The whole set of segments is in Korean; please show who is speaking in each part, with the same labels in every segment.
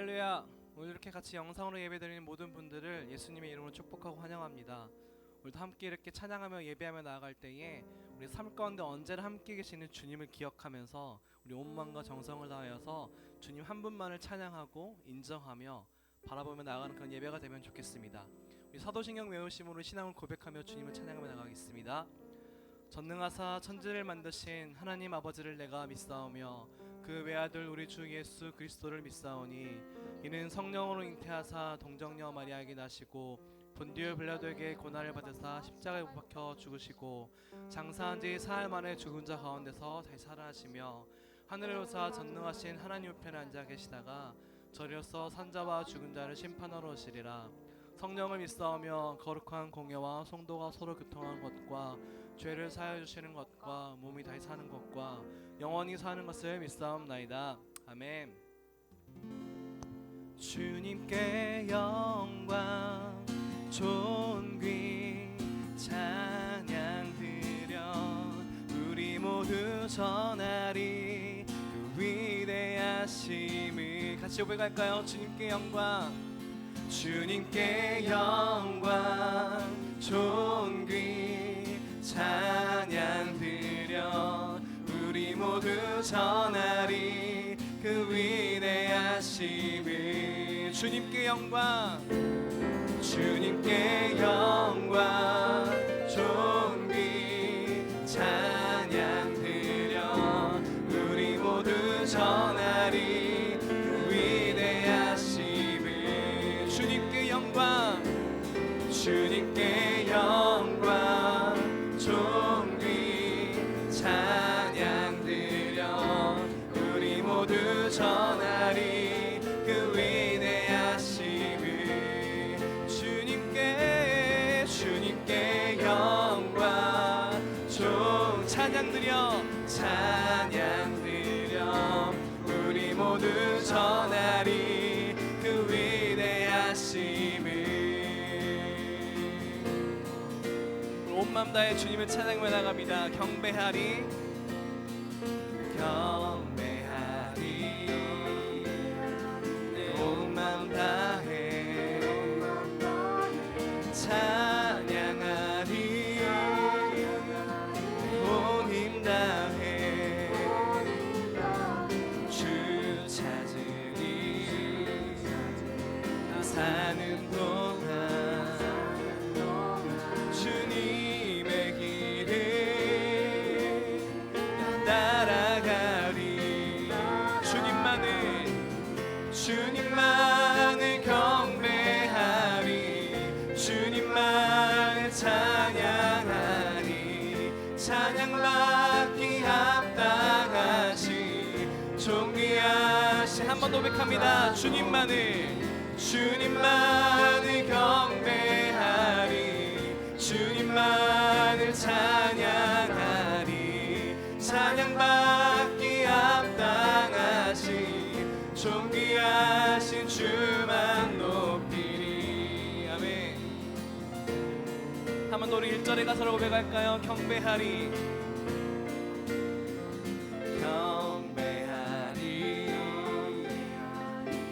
Speaker 1: 할렐루야. 오늘 이렇게 같이 영상으로 예배드리는 모든 분들을 예수님의 이름으로 축복하고 환영합니다. 오늘도 함께 이렇게 찬양하며 예배하며 나아갈 때에 우리 삶 가운데 언제나 함께 계시는 주님을 기억하면서 우리 온 마음과 정성을 다하여서 주님 한 분만을 찬양하고 인정하며 바라보며 나아가는 그런 예배가 되면 좋겠습니다. 우리 사도신경 외우심으로 신앙을 고백하며 주님을 찬양하며 나가겠습니다. 전능하사 천지를 만드신 하나님 아버지를 내가 믿사오며 그 외아들 우리 주 예수 그리스도를 믿사오니 이는 성령으로 잉태하사 동정녀 마리아에게 나시고 본디오 빌라도에게 고난을 받으사 십자가에 못 박혀 죽으시고 장사한 지 사흘 만에 죽은 자 가운데서 다시 살아나시며 하늘에 오사 전능하신 하나님 우편에 앉아 계시다가 저리로서 산자와 죽은 자를 심판하러 오시리라. 성령을 믿사오며 거룩한 공예와 성도가 서로 교통하는 것과 죄를 사하여 주시는 것과 몸이 다시 사는 것과 영원히 사는 것을 믿사옵나이다. 아멘. 주님께 영광 존귀 찬양 드려 우리 모두 전하리 그 위대하심을. 같이 고백할까요? 주님께 영광, 주님께 영광 존귀 찬양 드려 우리 모두 전하리 그 위대하심을. 주님께 영광, 주님께 영광 존귀 찬양 드려 우리 모두 전하리 그 위대하심을. 주님께 영광, 주님께 영광 존귀 찬양 드려 우리 모두 전하리 그 위대하심을. 주님께 영광 찬양 드려 우리 모두 전하리 그 위대하심을. 온 마음 다해 주님을 찬양하며 나갑니다. 경배하리 내 온 마음 다해 찬양하리 온 힘 다해 주 찾으리 사는 동안 주님의 길을 따라가리. 주님만을 경배하리 주님만을 찬양하리 찬양받기 합당하시 존귀하시. 한 번 더 고백합니다. 주님만을 경배하리 주님만을 찬양하리 찬양받기 합당하시 존귀하신 주만 높이리. 아멘. 한번 더 우리 1절에 가서로 고백할까요? 경배하리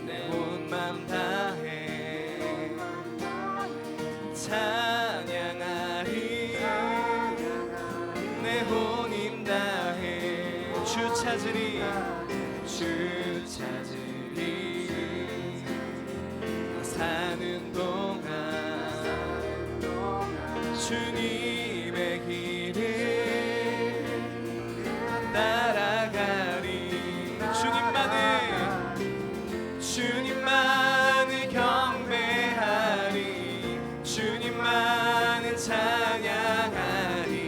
Speaker 1: 내 온 맘 다해 찬양하리 내 온 힘 다해 주 찾으리 사는 동안 주님의 길을 따라가리. 주님만을 경배하리 주님만을 찬양하리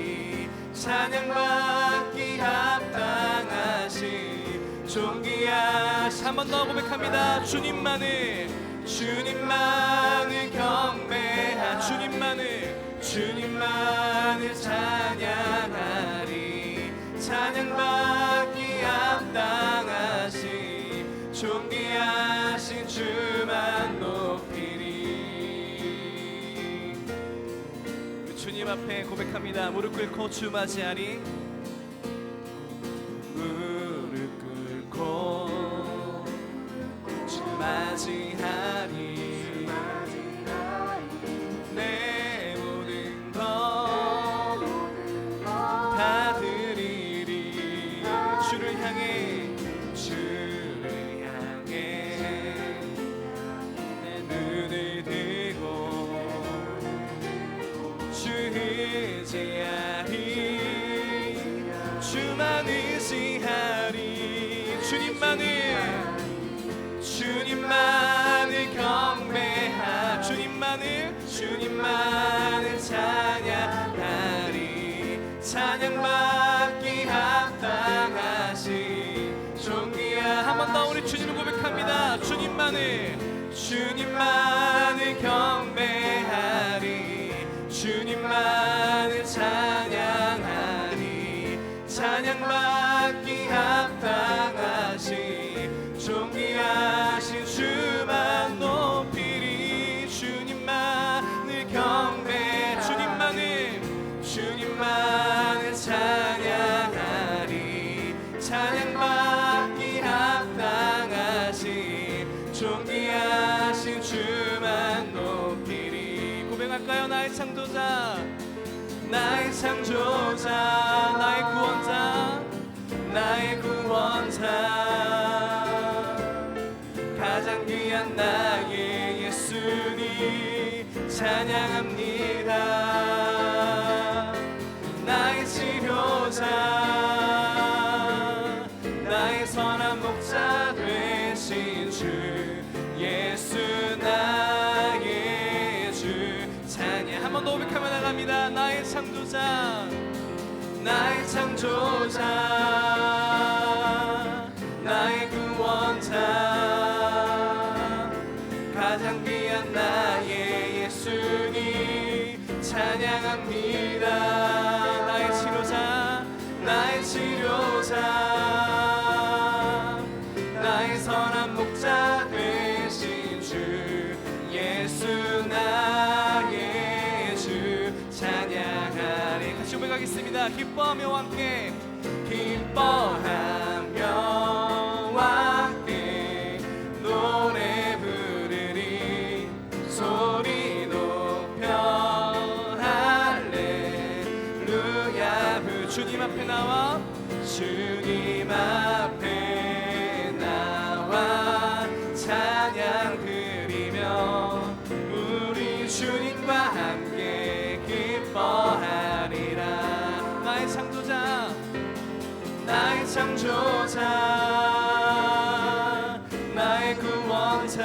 Speaker 1: 찬양받기 합당하시 존귀하시. 한 번 더 고백합니다. 주님만을 경배하리 주님만을 찬양하리 찬양받기 합당하시 존귀하신 주만 높이리. 주님 앞에 고백합니다. 무릎 꿇고 주 맞이하리 무릎 꿇고 주 맞이하리 맞이하리 내 모든 것 다 드리리 주를 향해 내 눈을 들고 주 의지하리 주만 의지하리 주님만을 경배하 주님만을 찬양하리 찬양받기 합당하신 종이야. 한 번 더 우리 주님을 고백합니다. 주님만을 경배하리 주님만을 찬양하리 찬양받기 합당하신 존귀하신 주만 높이리 주님만을 경배 주님만을 찬양하리 찬양받기 합당하신 존귀하신 주만 높이리. 고백할까요? 나의 창조자 나의 구원자 가장 귀한 나의 예수님 찬양합니다. 나의 치료자 나의 선한 목자 되신 주 예수 나의 주 찬양. 한 번 더 고백하며 나갑니다. 나의 창조자 나의 구원자 가장 귀한 나의 예수님 찬양합니다. 나의 치료자 나의 선한 목자 되신 주 예수 나의 주 찬양하리. 같이 고백하겠습니다. 기뻐하며 함께 노래 부르리 소리 높여 할렐루야. 주님 앞에 나와 찬양 드리며 우리 주님과 함께 기뻐하리라. 나의 창조자 나의 구원자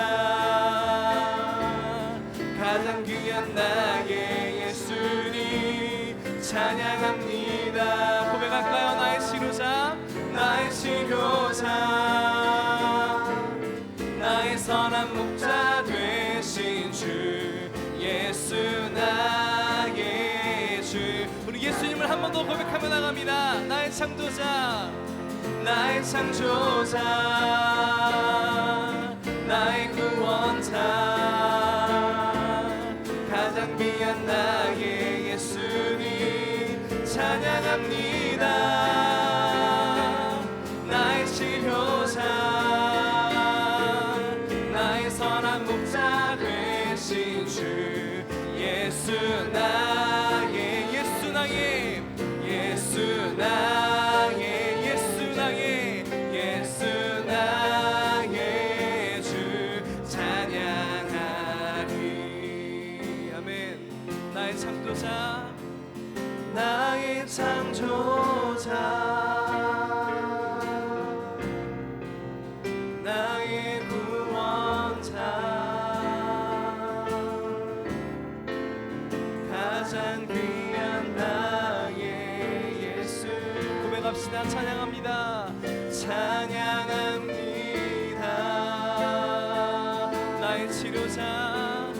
Speaker 1: 가장 귀한 나의 예수님 찬양합니다. 고백할까요? 나의 치료자 나의 선한 목자 되신 주 예수 나의 주. 우리 예수님을 한 번 더 고백하며 나갑니다. 나의 창조자 나의 구원자 가장 귀한 나의 예수님 찬양합니다. 나의 치료자 나의 선한 목자 되신 주 예수 나의 주 찬양하리. 아멘. 나의 창조자 나의 구원자 가장 귀한 나의 예수. 고백합시다. 찬양합니다. 나의 치료자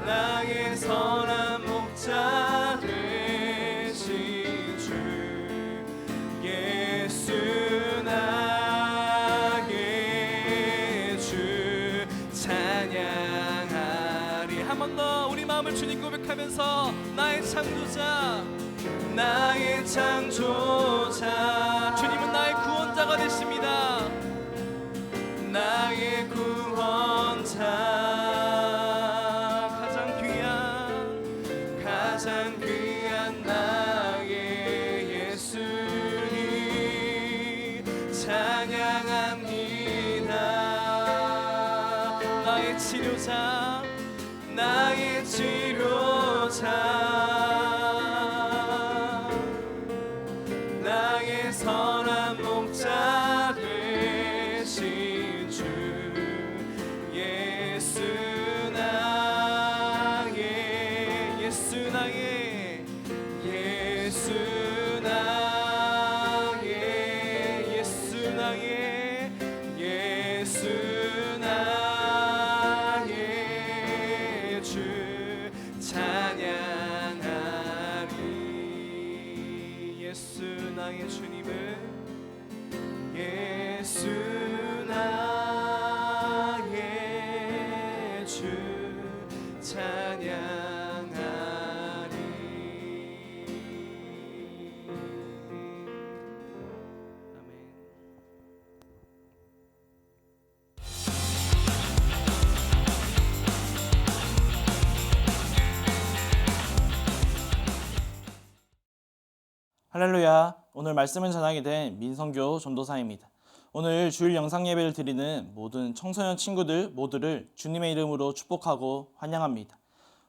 Speaker 1: 나의 선한 목자 되신 주 예수 나의 주 찬양하리. 한 번 더 우리 마음을 주님 고백하면서 나의 창조자 나의 창조자. 주님은 나의 구원자가 되십니다. 나의 구원자, 가장 귀한 나의 예수님 찬양합니다. 나의 치료자, 나의 치료자, 나의 선한 목자 되신 주 예수 나의 주 찬양하리. 예수 나의 주님을, 예수 나의 주 찬양하리. 아멘.
Speaker 2: 할렐루야. 오늘 말씀을 전하게 된 민성교 전도사입니다. 오늘 주일 영상 예배를 드리는 모든 청소년 친구들 모두를 주님의 이름으로 축복하고 환영합니다.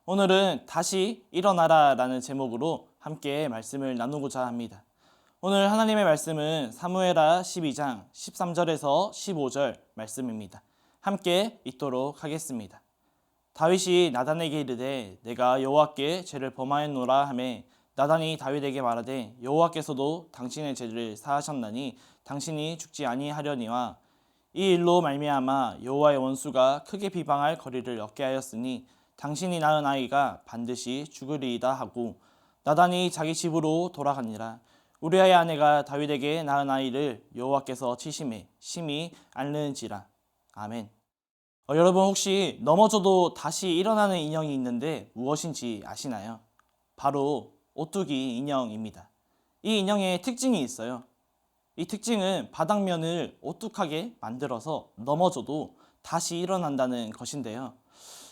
Speaker 2: 오늘은 다시 일어나라 라는 제목으로 함께 말씀을 나누고자 합니다. 오늘 하나님의 말씀은 사무엘하 12장 13절에서 15절 말씀입니다. 함께 읽도록 하겠습니다. 다윗이 나단에게 이르되 내가 여호와께 죄를 범하였노라 하매 나단이 다윗에게 말하되 여호와께서도 당신의 죄를 사하셨나니 당신이 죽지 아니하려니와 이 일로 말미암아 여호와의 원수가 크게 비방할 거리를 얻게 하였으니 당신이 낳은 아이가 반드시 죽으리이다 하고 나단이 자기 집으로 돌아가니라. 우리아의 아내가 다윗에게 낳은 아이를 여호와께서 치심에 심히 앓는지라. 아멘. 여러분 혹시 넘어져도 다시 일어나는 인형이 있는데 무엇인지 아시나요? 바로 오뚜기 인형입니다. 이 인형의 특징이 있어요. 이 특징은 바닥면을 오뚝하게 만들어서 넘어져도 다시 일어난다는 것인데요.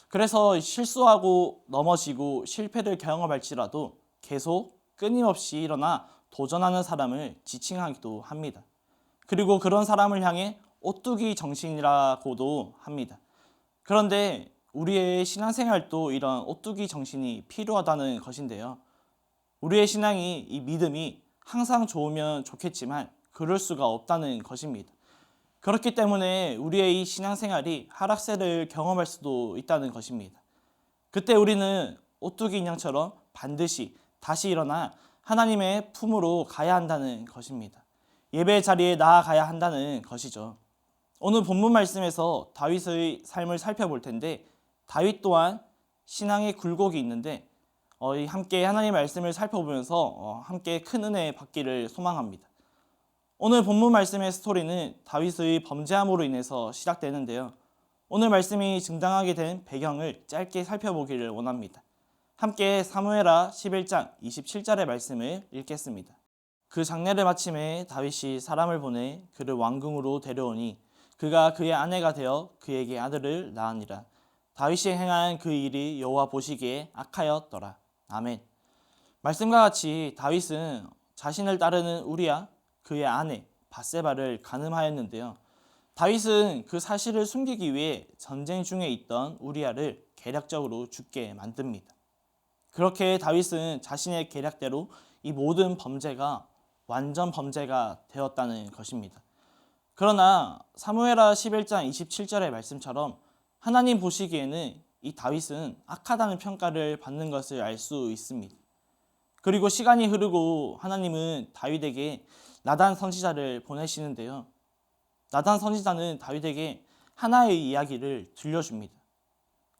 Speaker 2: 그래서 실수하고 넘어지고 실패를 경험할지라도 계속 끊임없이 일어나 도전하는 사람을 지칭하기도 합니다. 그리고 그런 사람을 향해 오뚜기 정신이라고도 합니다. 그런데 우리의 신앙생활도 이런 오뚜기 정신이 필요하다는 것인데요. 우리의 신앙이, 이 믿음이 항상 좋으면 좋겠지만 그럴 수가 없다는 것입니다. 그렇기 때문에 우리의 이 신앙생활이 하락세를 경험할 수도 있다는 것입니다. 그때 우리는 오뚜기 인형처럼 반드시 다시 일어나 하나님의 품으로 가야 한다는 것입니다. 예배 자리에 나아가야 한다는 것이죠. 오늘 본문 말씀에서 다윗의 삶을 살펴볼 텐데 다윗 또한 신앙의 굴곡이 있는데 함께 하나님의 말씀을 살펴보면서 함께 큰 은혜 받기를 소망합니다. 오늘 본문 말씀의 스토리는 다윗의 범죄함으로 인해서 시작되는데요. 오늘 말씀이 증당하게 된 배경을 짧게 살펴보기를 원합니다. 함께 사무엘하 11장 27절의 말씀을 읽겠습니다. 그 장례를 마침에 다윗이 사람을 보내 그를 왕궁으로 데려오니 그가 그의 아내가 되어 그에게 아들을 낳으니라. 다윗이 행한 그 일이 여호와 보시기에 악하였더라. 아멘. 말씀과 같이 다윗은 자신을 따르는 우리아 그의 아내 밧세바를 간음하였는데요. 다윗은 그 사실을 숨기기 위해 전쟁 중에 있던 우리아를 계략적으로 죽게 만듭니다. 그렇게 다윗은 자신의 계략대로 이 모든 범죄가 완전 범죄가 되었다는 것입니다. 그러나 사무엘하 11장 27절의 말씀처럼 하나님 보시기에는 이 다윗은 악하다는 평가를 받는 것을 알 수 있습니다. 그리고 시간이 흐르고 하나님은 다윗에게 나단 선지자를 보내시는데요. 나단 선지자는 다윗에게 하나의 이야기를 들려줍니다.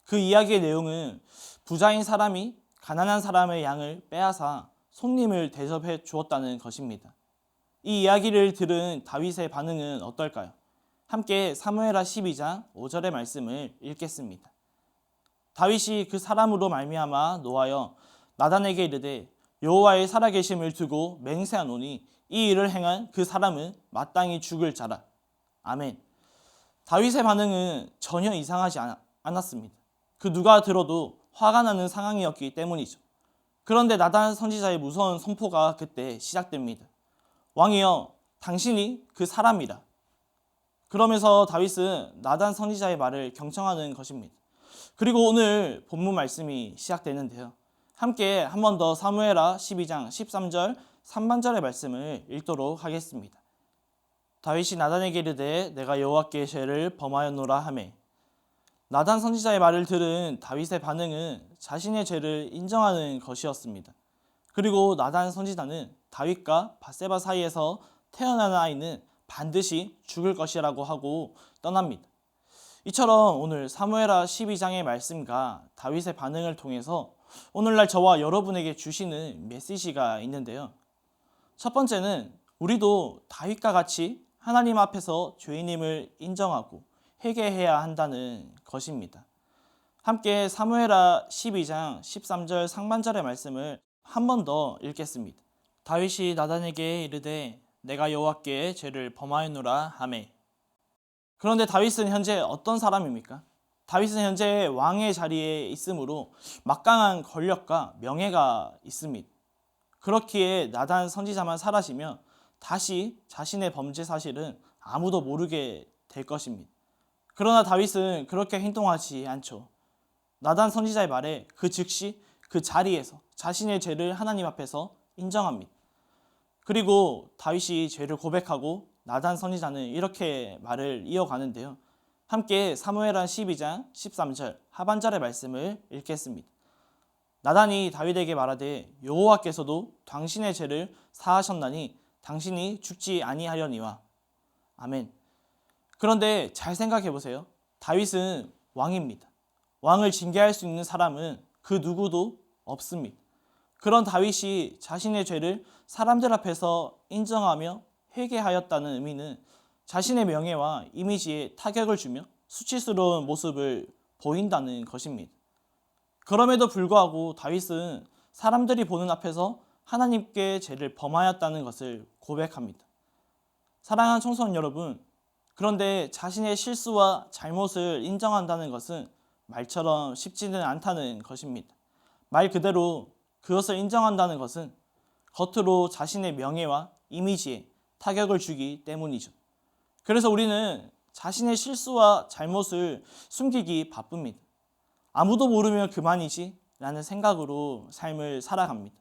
Speaker 2: 그 이야기의 내용은 부자인 사람이 가난한 사람의 양을 빼앗아 손님을 대접해 주었다는 것입니다. 이 이야기를 들은 다윗의 반응은 어떨까요? 함께 사무엘하 12장 5절의 말씀을 읽겠습니다. 다윗이 그 사람으로 말미암아 노하여 나단에게 이르되 여호와의 살아계심을 두고 맹세하노니 이 일을 행한 그 사람은 마땅히 죽을 자라. 아멘. 다윗의 반응은 전혀 이상하지 않았습니다. 그 누가 들어도 화가 나는 상황이었기 때문이죠. 그런데 나단 선지자의 무서운 선포가 그때 시작됩니다. 왕이여, 당신이 그 사람이라. 그러면서 다윗은 나단 선지자의 말을 경청하는 것입니다. 그리고 오늘 본문 말씀이 시작되는데요. 함께 한 번 더 사무엘하 12장 13절 3반절의 말씀을 읽도록 하겠습니다. 다윗이 나단에게 이르되 내가 여호와께 죄를 범하였노라 하매. 나단 선지자의 말을 들은 다윗의 반응은 자신의 죄를 인정하는 것이었습니다. 그리고 나단 선지자는 다윗과 밧세바 사이에서 태어나는 아이는 반드시 죽을 것이라고 하고 떠납니다. 이처럼 오늘 사무엘하 12장의 말씀과 다윗의 반응을 통해서 오늘날 저와 여러분에게 주시는 메시지가 있는데요. 첫 번째는 우리도 다윗과 같이 하나님 앞에서 죄인임을 인정하고 회개해야 한다는 것입니다. 함께 사무엘하 12장 13절 상반절의 말씀을 한 번 더 읽겠습니다. 다윗이 나단에게 이르되 내가 여호와께 죄를 범하였노라 하매. 그런데 다윗은 현재 어떤 사람입니까? 다윗은 현재 왕의 자리에 있으므로 막강한 권력과 명예가 있습니다. 그렇기에 나단 선지자만 사라지면 다시 자신의 범죄 사실은 아무도 모르게 될 것입니다. 그러나 다윗은 그렇게 행동하지 않죠. 나단 선지자의 말에 그 즉시 그 자리에서 자신의 죄를 하나님 앞에서 인정합니다. 그리고 다윗이 죄를 고백하고 나단 선지자는 이렇게 말을 이어가는데요. 함께 사무엘하 12장 13절 하반절의 말씀을 읽겠습니다. 나단이 다윗에게 말하되 여호와께서도 당신의 죄를 사하셨나니 당신이 죽지 아니하려니와. 아멘. 그런데 잘 생각해 보세요. 다윗은 왕입니다. 왕을 징계할 수 있는 사람은 그 누구도 없습니다. 그런 다윗이 자신의 죄를 사람들 앞에서 인정하며 회개하였다는 의미는 자신의 명예와 이미지에 타격을 주며 수치스러운 모습을 보인다는 것입니다. 그럼에도 불구하고 다윗은 사람들이 보는 앞에서 하나님께 죄를 범하였다는 것을 고백합니다. 사랑하는 청소년 여러분, 그런데 자신의 실수와 잘못을 인정한다는 것은 말처럼 쉽지는 않다는 것입니다. 말 그대로 그것을 인정한다는 것은 겉으로 자신의 명예와 이미지에 타격을 주기 때문이죠. 그래서 우리는 자신의 실수와 잘못을 숨기기 바쁩니다. 아무도 모르면 그만이지 라는 생각으로 삶을 살아갑니다.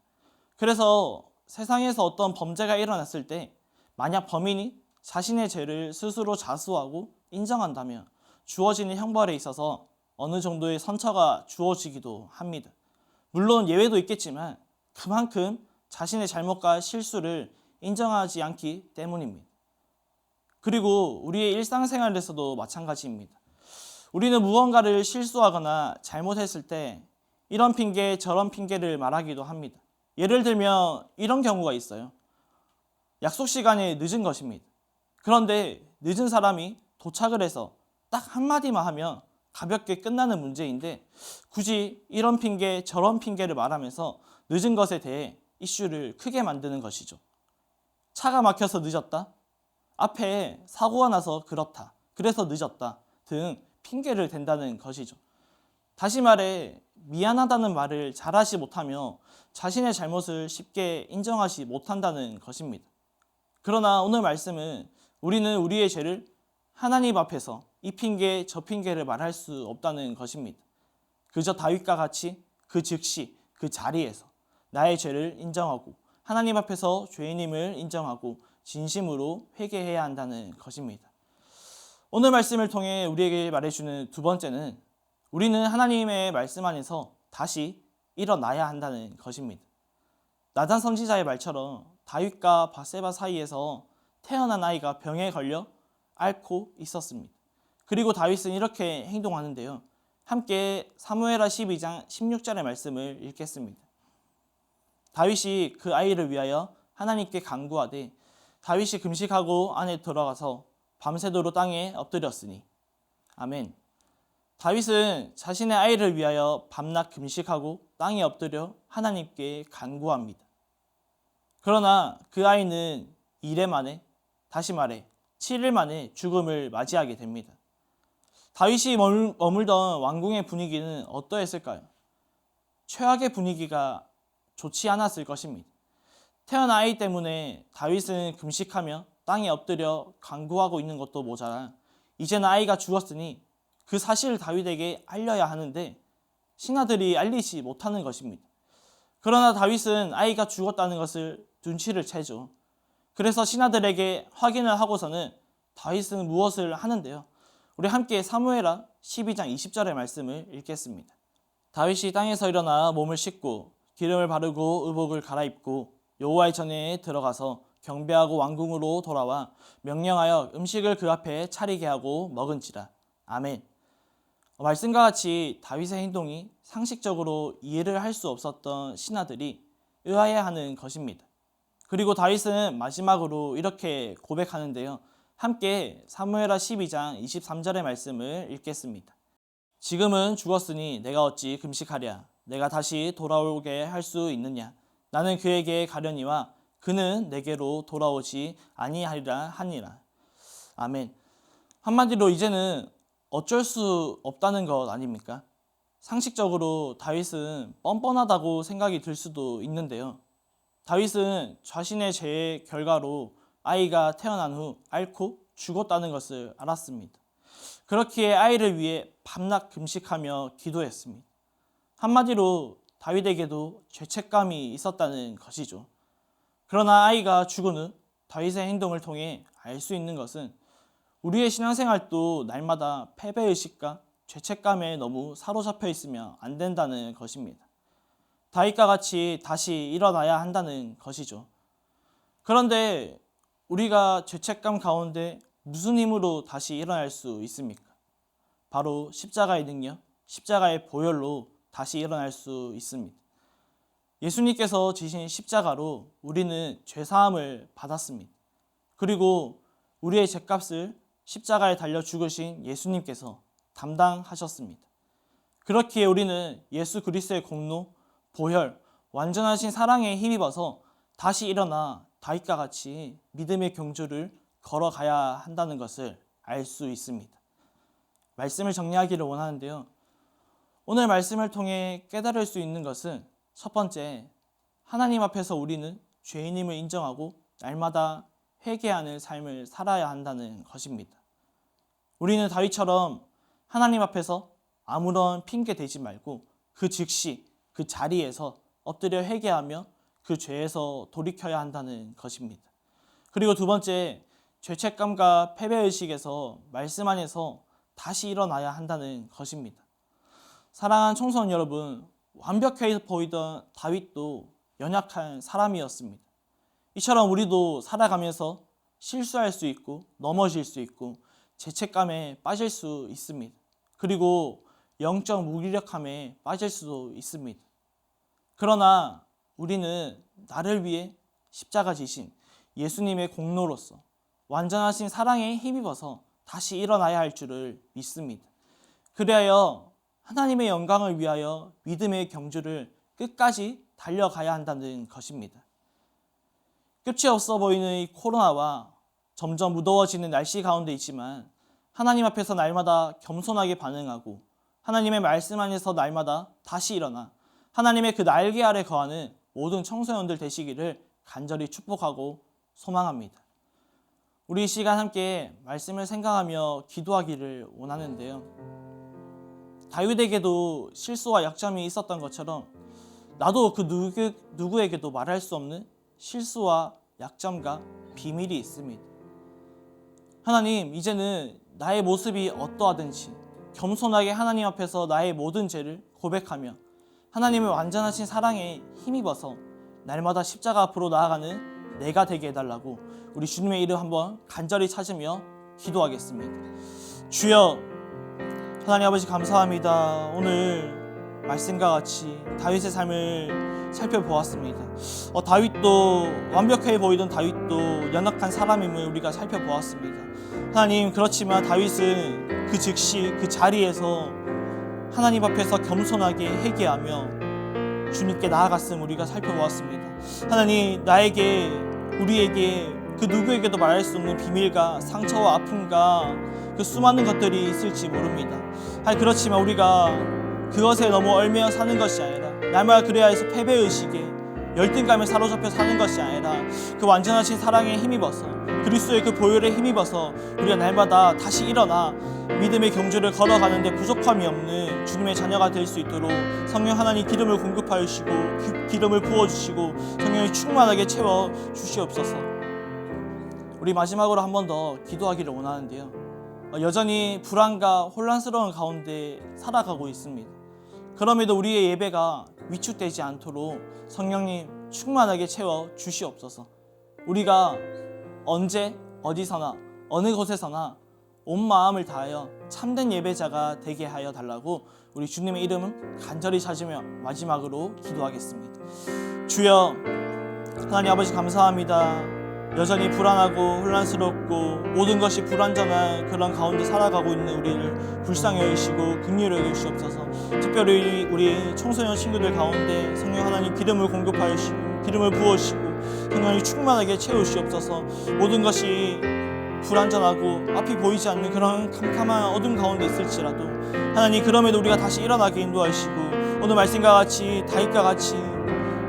Speaker 2: 그래서 세상에서 어떤 범죄가 일어났을 때 만약 범인이 자신의 죄를 스스로 자수하고 인정한다면 주어지는 형벌에 있어서 어느 정도의 선처가 주어지기도 합니다. 물론 예외도 있겠지만 그만큼 자신의 잘못과 실수를 인정하지 않기 때문입니다. 그리고 우리의 일상생활에서도 마찬가지입니다. 우리는 무언가를 실수하거나 잘못했을 때 이런 핑계 저런 핑계를 말하기도 합니다. 예를 들면 이런 경우가 있어요. 약속 시간에 늦은 것입니다. 그런데 늦은 사람이 도착을 해서 딱 한마디만 하면 가볍게 끝나는 문제인데 굳이 이런 핑계 저런 핑계를 말하면서 늦은 것에 대해 이슈를 크게 만드는 것이죠. 차가 막혀서 늦었다. 앞에 사고가 나서 그렇다. 그래서 늦었다. 등 핑계를 댄다는 것이죠. 다시 말해 미안하다는 말을 잘하지 못하며 자신의 잘못을 쉽게 인정하지 못한다는 것입니다. 그러나 오늘 말씀은 우리는 우리의 죄를 하나님 앞에서 이 핑계 저 핑계를 말할 수 없다는 것입니다. 그저 다윗과 같이 그 즉시 그 자리에서 나의 죄를 인정하고 하나님 앞에서 죄인임을 인정하고 진심으로 회개해야 한다는 것입니다. 오늘 말씀을 통해 우리에게 말해주는 두 번째는 우리는 하나님의 말씀 안에서 다시 일어나야 한다는 것입니다. 나단 선지자의 말처럼 다윗과 밧세바 사이에서 태어난 아이가 병에 걸려 앓고 있었습니다. 그리고 다윗은 이렇게 행동하는데요. 함께 사무엘하 12장 16절의 말씀을 읽겠습니다. 다윗이 그 아이를 위하여 하나님께 간구하되 다윗이 금식하고 안에 들어가서 밤새도록 땅에 엎드렸으니. 아멘. 다윗은 자신의 아이를 위하여 밤낮 금식하고 땅에 엎드려 하나님께 간구합니다. 그러나 그 아이는 2일 만에, 다시 말해 7일 만에 죽음을 맞이하게 됩니다. 다윗이 머물던 왕궁의 분위기는 어떠했을까요? 최악의 분위기가 좋지 않았을 것입니다. 태어난 아이 때문에 다윗은 금식하며 땅에 엎드려 간구하고 있는 것도 모자라 이제는 아이가 죽었으니 그 사실을 다윗에게 알려야 하는데 신하들이 알리지 못하는 것입니다. 그러나 다윗은 아이가 죽었다는 것을 눈치를 채죠. 그래서 신하들에게 확인을 하고서는 다윗은 무엇을 하는데요? 우리 함께 사무엘하 12장 20절의 말씀을 읽겠습니다. 다윗이 땅에서 일어나 몸을 씻고 기름을 바르고 의복을 갈아입고 여호와의 전에 들어가서 경배하고 왕궁으로 돌아와 명령하여 음식을 그 앞에 차리게 하고 먹은지라. 아멘. 말씀과 같이 다윗의 행동이 상식적으로 이해를 할 수 없었던 신하들이 의아해하는 것입니다. 그리고 다윗은 마지막으로 이렇게 고백하는데요. 함께 사무엘하 12장 23절의 말씀을 읽겠습니다. 지금은 죽었으니 내가 어찌 금식하랴. 내가 다시 돌아오게 할 수 있느냐. 나는 그에게 가려니와 그는 내게로 돌아오지 아니하리라 하니라. 아멘. 한마디로 이제는 어쩔 수 없다는 것 아닙니까? 상식적으로 다윗은 뻔뻔하다고 생각이 들 수도 있는데요. 다윗은 자신의 죄의 결과로 아이가 태어난 후 앓고 죽었다는 것을 알았습니다. 그렇기에 아이를 위해 밤낮 금식하며 기도했습니다. 한마디로 다윗에게도 죄책감이 있었다는 것이죠. 그러나 아이가 죽은 후 다윗의 행동을 통해 알 수 있는 것은 우리의 신앙생활도 날마다 패배의식과 죄책감에 너무 사로잡혀 있으면 안 된다는 것입니다. 다윗과 같이 다시 일어나야 한다는 것이죠. 그런데 우리가 죄책감 가운데 무슨 힘으로 다시 일어날 수 있습니까? 바로 십자가의 능력, 십자가의 보혈로 다시 일어날 수 있습니다. 예수님께서 지신 십자가로 우리는 죄사함을 받았습니다. 그리고 우리의 죄값을 십자가에 달려 죽으신 예수님께서 담당하셨습니다. 그렇기에 우리는 예수 그리스도의 공로, 보혈, 완전하신 사랑에 힘입어서 다시 일어나 다윗과 같이 믿음의 경주를 걸어가야 한다는 것을 알 수 있습니다. 말씀을 정리하기를 원하는데요. 오늘 말씀을 통해 깨달을 수 있는 것은 첫 번째, 하나님 앞에서 우리는 죄인임을 인정하고 날마다 회개하는 삶을 살아야 한다는 것입니다. 우리는 다윗처럼 하나님 앞에서 아무런 핑계 대지 말고 그 즉시 그 자리에서 엎드려 회개하며 그 죄에서 돌이켜야 한다는 것입니다. 그리고 두 번째, 죄책감과 패배의식에서 말씀 안에서 다시 일어나야 한다는 것입니다. 사랑하는 청소년 여러분, 완벽해 보이던 다윗도 연약한 사람이었습니다. 이처럼 우리도 살아가면서 실수할 수 있고 넘어질 수 있고 죄책감에 빠질 수 있습니다. 그리고 영적 무기력함에 빠질 수도 있습니다. 그러나 우리는 나를 위해 십자가 지신 예수님의 공로로서 완전하신 사랑에 힘입어서 다시 일어나야 할 줄을 믿습니다. 그리하여 하나님의 영광을 위하여 믿음의 경주를 끝까지 달려가야 한다는 것입니다. 끝이 없어 보이는 이 코로나와 점점 무더워지는 날씨 가운데 있지만 하나님 앞에서 날마다 겸손하게 반응하고 하나님의 말씀 안에서 날마다 다시 일어나 하나님의 그 날개 아래 거하는 모든 청소년들 되시기를 간절히 축복하고 소망합니다. 우리 이 시간 함께 말씀을 생각하며 기도하기를 원하는데요. 다윗에게도 실수와 약점이 있었던 것처럼 나도 그 누구에게도 말할 수 없는 실수와 약점과 비밀이 있습니다. 하나님, 이제는 나의 모습이 어떠하든지 겸손하게 하나님 앞에서 나의 모든 죄를 고백하며 하나님의 완전하신 사랑에 힘입어서 날마다 십자가 앞으로 나아가는 내가 되게 해달라고 우리 주님의 이름 한번 간절히 찾으며 기도하겠습니다. 주여, 하나님 아버지 감사합니다. 오늘 말씀과 같이 다윗의 삶을 살펴보았습니다. 다윗도 완벽해 보이던 다윗도 연약한 사람임을 우리가 살펴보았습니다. 하나님, 그렇지만 다윗은 그 즉시 그 자리에서 하나님 앞에서 겸손하게 회개하며 주님께 나아갔음 우리가 살펴보았습니다. 하나님, 나에게, 우리에게, 그 누구에게도 말할 수 없는 비밀과 상처와 아픔과 그 수많은 것들이 있을지 모릅니다. 그렇지만 우리가 그것에 너무 얽매여 사는 것이 아니라, 날마다 그래야 해서 패배의식에 열등감에 사로잡혀 사는 것이 아니라 그 완전하신 사랑에 힘입어서, 그리스도의 그 보혈에 힘입어서 우리가 날마다 다시 일어나 믿음의 경주를 걸어가는데 부족함이 없는 주님의 자녀가 될 수 있도록 성령 하나님 기름을 공급하여 주시고 기름을 부어주시고 성령이 충만하게 채워 주시옵소서. 우리 마지막으로 한 번 더 기도하기를 원하는데요, 여전히 불안과 혼란스러운 가운데 살아가고 있습니다. 그럼에도 우리의 예배가 위축되지 않도록 성령님 충만하게 채워 주시옵소서. 우리가 언제 어디서나 어느 곳에서나 온 마음을 다하여 참된 예배자가 되게 하여 달라고 우리 주님의 이름은 간절히 찾으며 마지막으로 기도하겠습니다. 주여, 하나님 아버지 감사합니다. 여전히 불안하고 혼란스럽고 모든 것이 불완전한 그런 가운데 살아가고 있는 우리를 불쌍히 여기시고 긍휼히 여기시옵소서. 특별히 우리 청소년 친구들 가운데 성령 하나님 기름을 공급하여 주시고 기름을 부어주시고 성령이 충만하게 채우시옵소서. 모든 것이 불완전하고 앞이 보이지 않는 그런 캄캄한 어둠 가운데 있을지라도 하나님, 그럼에도 우리가 다시 일어나게 인도하시고 오늘 말씀과 같이 다윗과 같이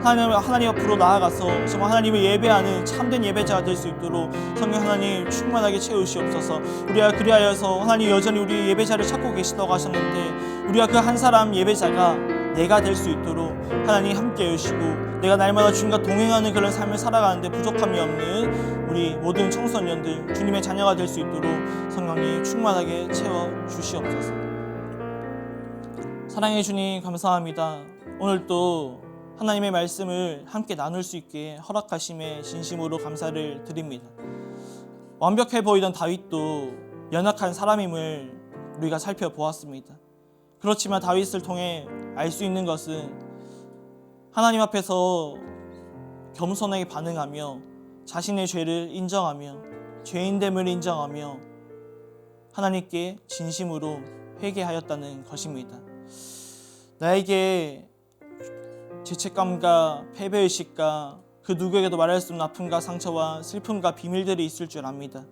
Speaker 2: 하나님 앞으로 나아가서 정말 하나님을 예배하는 참된 예배자가 될 수 있도록 성령 하나님 충만하게 채우시옵소서. 우리가 그리하여서 하나님 여전히 우리 예배자를 찾고 계시다고 하셨는데 우리가 그 한 사람 예배자가 내가 될 수 있도록 하나님 함께 해주시고 내가 날마다 주님과 동행하는 그런 삶을 살아가는데 부족함이 없는 우리 모든 청소년들 주님의 자녀가 될 수 있도록 성령님 충만하게 채워주시옵소서. 사랑해 주님 감사합니다. 오늘 또 하나님의 말씀을 함께 나눌 수 있게 허락하심에 진심으로 감사를 드립니다. 완벽해 보이던 다윗도 연약한 사람임을 우리가 살펴보았습니다. 그렇지만 다윗을 통해 알 수 있는 것은 하나님 앞에서 겸손하게 반응하며 자신의 죄를 인정하며 죄인됨을 인정하며 하나님께 진심으로 회개하였다는 것입니다. 나에게 죄책감과 패배의식과 그 누구에게도 말할 수 없는 아픔과 상처와 슬픔과 비밀들이 있을 줄 압니다.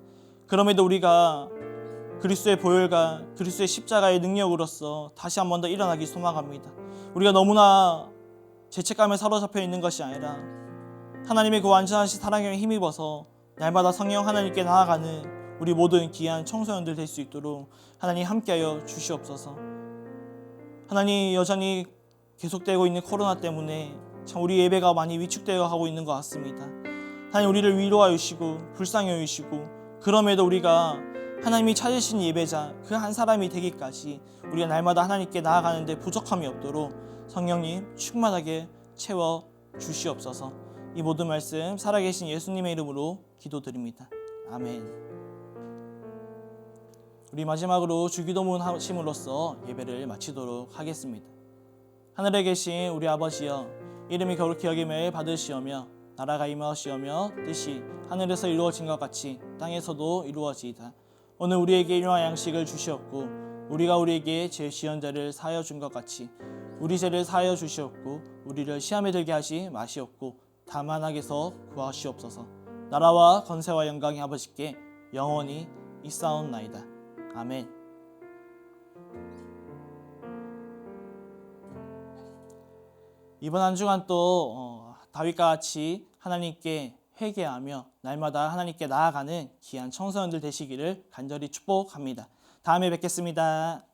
Speaker 2: 그럼에도 우리가 그리스도의 보혈과 그리스도의 십자가의 능력으로서 다시 한 번 더 일어나기 소망합니다. 우리가 너무나 죄책감에 사로잡혀 있는 것이 아니라 하나님의 그 완전하신 사랑에 힘입어서 날마다 성령 하나님께 나아가는 우리 모든 귀한 청소년들 될 수 있도록 하나님 함께하여 주시옵소서. 하나님, 여전히 계속되고 있는 코로나 때문에 참 우리 예배가 많이 위축되어 가고 있는 것 같습니다. 하나님, 우리를 위로하여 주시고 불쌍히 여기시고 그럼에도 우리가 하나님이 찾으신 예배자 그 한 사람이 되기까지 우리가 날마다 하나님께 나아가는데 부족함이 없도록 성령님 충만하게 채워 주시옵소서. 이 모든 말씀 살아계신 예수님의 이름으로 기도드립니다. 아멘. 우리 마지막으로 주기도문 하심으로써 예배를 마치도록 하겠습니다. 하늘에 계신 우리 아버지여, 이름이 거룩히 여김을 받으시오며 나라가 임하시오며 뜻이 하늘에서 이루어진 것 같이 땅에서도 이루어지이다. 오늘 우리에게 일용할 양식을 주시옵고 우리가 우리에게 죄 지은 자를 사하여 준 것 같이 우리 죄를 사하여 주시옵고 우리를 시험에 들게 하시 마시옵고 다만 악에서 구하시옵소서. 나라와 권세와 영광이 아버지께 영원히 있사옵나이다. 아멘. 이번 한 주간 또 다윗과 같이 하나님께 회개하며 날마다 하나님께 나아가는 귀한 청소년들 되시기를 간절히 축복합니다. 다음에 뵙겠습니다.